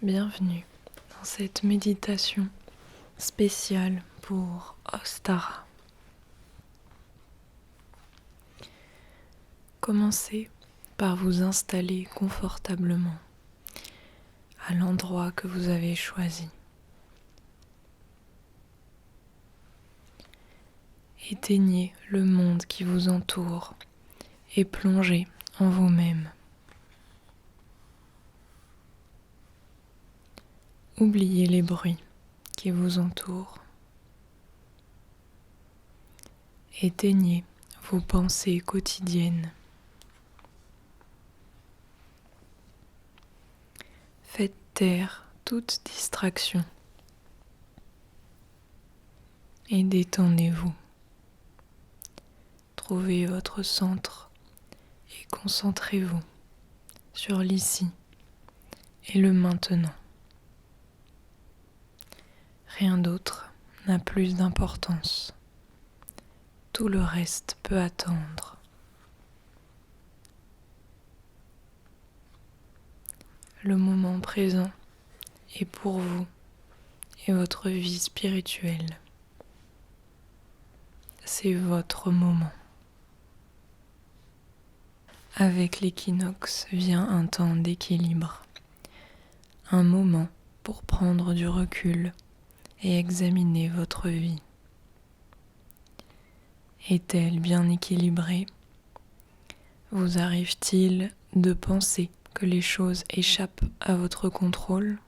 Bienvenue dans cette méditation spéciale pour Ostara. Commencez par vous installer confortablement à l'endroit que vous avez choisi. Éteignez le monde qui vous entoure et plongez en vous-même. Oubliez les bruits qui vous entourent. Éteignez vos pensées quotidiennes. Faites taire toute distraction et détendez-vous. Trouvez votre centre et concentrez-vous sur l'ici et le maintenant. Rien d'autre n'a plus d'importance. Tout le reste peut attendre. Le moment présent est pour vous et votre vie spirituelle. C'est votre moment. Avec l'équinoxe vient un temps d'équilibre, un moment pour prendre du recul et examiner votre vie. Est-elle bien équilibrée? Vous arrive-t-il de penser que les choses échappent à votre contrôle?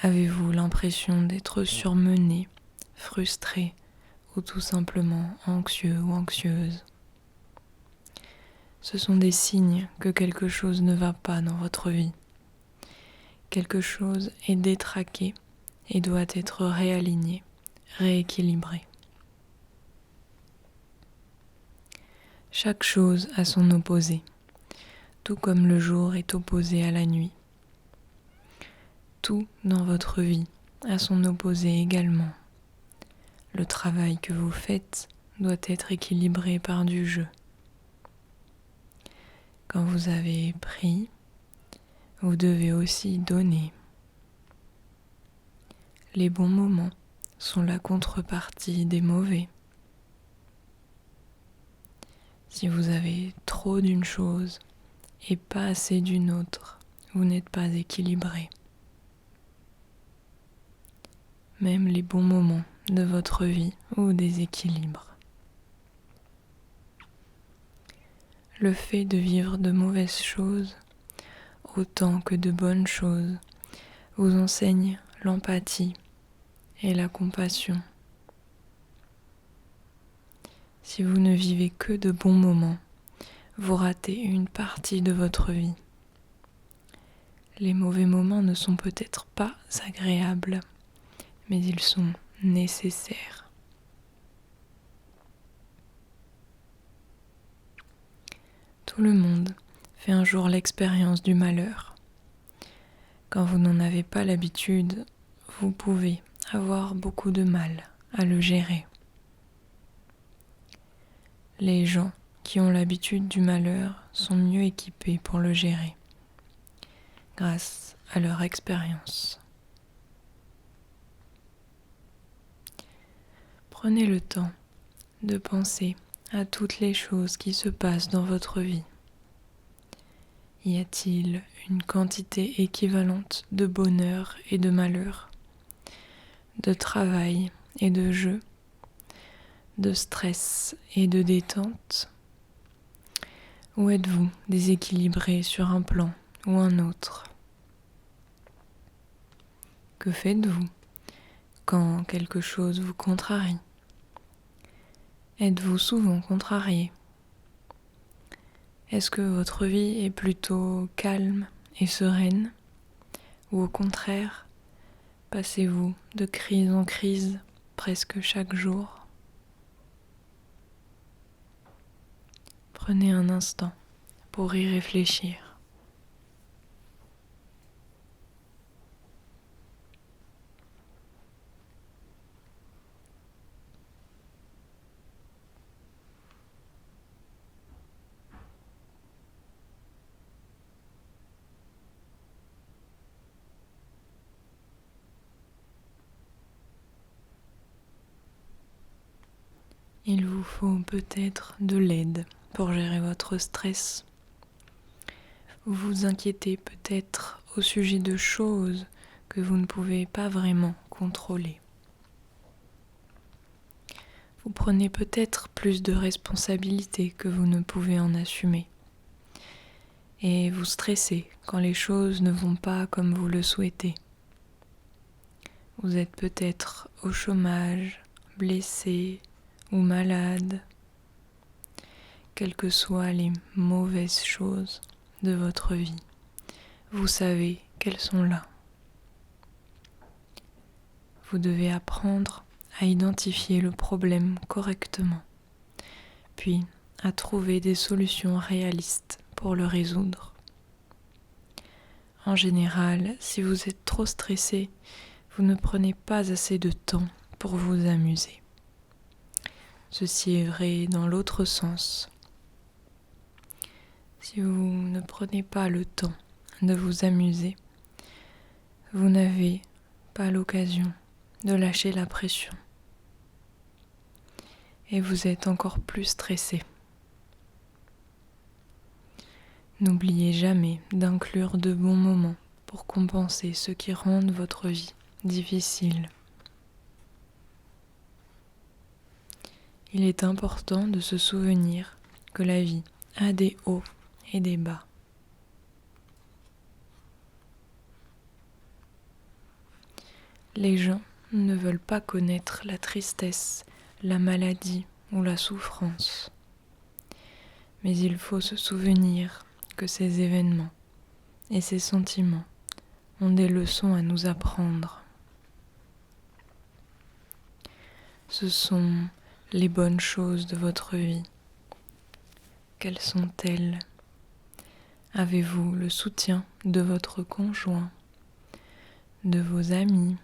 Avez-vous l'impression d'être surmené, frustré ou tout simplement anxieux ou anxieuse? Ce sont des signes que quelque chose ne va pas dans votre vie. Quelque chose est détraqué et doit être réaligné, rééquilibré. Chaque chose a son opposé, tout comme le jour est opposé à la nuit. Tout dans votre vie a son opposé également. Le travail que vous faites doit être équilibré par du jeu. Quand vous avez pris, vous devez aussi donner. Les bons moments sont la contrepartie des mauvais. Si vous avez trop d'une chose et pas assez d'une autre, vous n'êtes pas équilibré. Même les bons moments de votre vie vous déséquilibrent. Le fait de vivre de mauvaises choses autant que de bonnes choses vous enseigne l'empathie et la compassion. Si vous ne vivez que de bons moments, vous ratez une partie de votre vie. Les mauvais moments ne sont peut-être pas agréables, mais ils sont nécessaires. Tout le monde fait un jour l'expérience du malheur. Quand vous n'en avez pas l'habitude, vous pouvez avoir beaucoup de mal à le gérer. Les gens qui ont l'habitude du malheur sont mieux équipés pour le gérer, grâce à leur expérience. Prenez le temps de penser à toutes les choses qui se passent dans votre vie. Y a-t-il une quantité équivalente de bonheur et de malheur, de travail et de jeu, de stress et de détente? Ou êtes-vous déséquilibré sur un plan ou un autre? Que faites-vous quand quelque chose vous contrarie? Êtes-vous souvent contrarié? Est-ce que votre vie est plutôt calme et sereine? Ou au contraire, passez-vous de crise en crise presque chaque jour? Prenez un instant pour y réfléchir. il vous faut peut-être de l'aide pour gérer votre stress. Vous vous inquiétez peut-être au sujet de choses que vous ne pouvez pas vraiment contrôler. Vous prenez peut-être plus de responsabilités que vous ne pouvez en assumer. Et vous stressez quand les choses ne vont pas comme vous le souhaitez. Vous êtes peut-être au chômage, blessé ou malade. Quelles que soient les mauvaises choses de votre vie, vous savez qu'elles sont là. Vous devez apprendre à identifier le problème correctement, puis à trouver des solutions réalistes pour le résoudre. En général, si vous êtes trop stressé, vous ne prenez pas assez de temps pour vous amuser. Ceci est vrai dans l'autre sens. Si vous ne prenez pas le temps de vous amuser, vous n'avez pas l'occasion de lâcher la pression. Et vous êtes encore plus stressé. N'oubliez jamais d'inclure de bons moments pour compenser ce qui rend votre vie difficile. Il est important de se souvenir que la vie a des hauts et des bas. Les gens ne veulent pas connaître la tristesse, la maladie ou la souffrance. Mais il faut se souvenir que ces événements et ces sentiments ont des leçons à nous apprendre. Ce sont les bonnes choses de votre vie. Quelles sont-elles ? Avez-vous le soutien de votre conjoint, de vos amis ?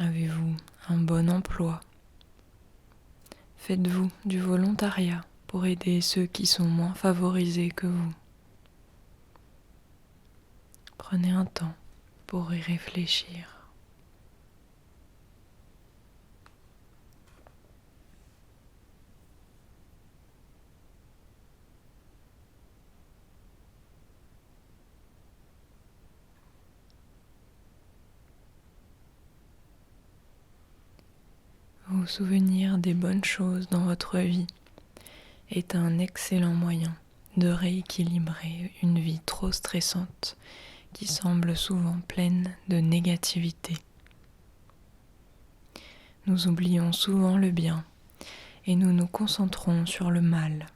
Avez-vous un bon emploi ? Faites-vous du volontariat pour aider ceux qui sont moins favorisés que vous ? Prenez un temps pour y réfléchir. Vous souvenir des bonnes choses dans votre vie est un excellent moyen de rééquilibrer une vie trop stressante qui semble souvent pleine de négativité. Nous oublions souvent le bien et nous nous concentrons sur le mal.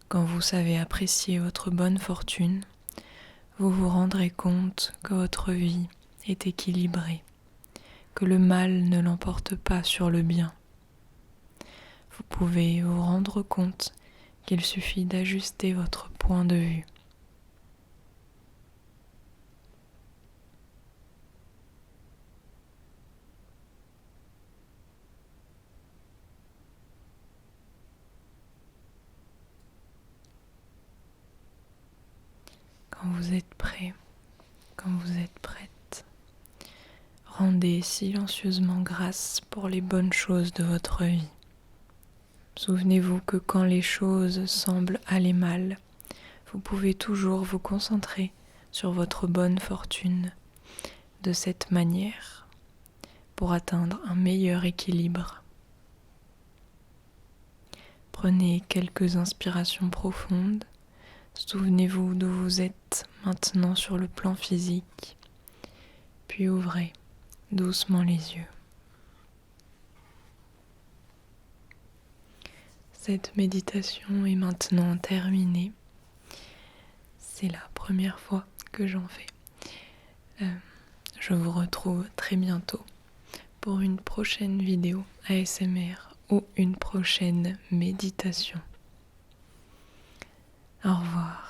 Quand vous savez apprécier votre bonne fortune, vous vous rendrez compte que votre vie est équilibrée, que le mal ne l'emporte pas sur le bien. Vous pouvez vous rendre compte qu'il suffit d'ajuster votre point de vue. Quand vous êtes prêt, quand vous êtes prête, rendez silencieusement grâce pour les bonnes choses de votre vie. Souvenez-vous que quand les choses semblent aller mal, vous pouvez toujours vous concentrer sur votre bonne fortune de cette manière pour atteindre un meilleur équilibre. Prenez quelques inspirations profondes. Souvenez-vous d'où vous êtes maintenant sur le plan physique, puis ouvrez doucement les yeux. Cette méditation est maintenant terminée. C'est la première fois que j'en fais. Je vous retrouve très bientôt pour une prochaine vidéo ASMR ou une prochaine méditation. Au revoir.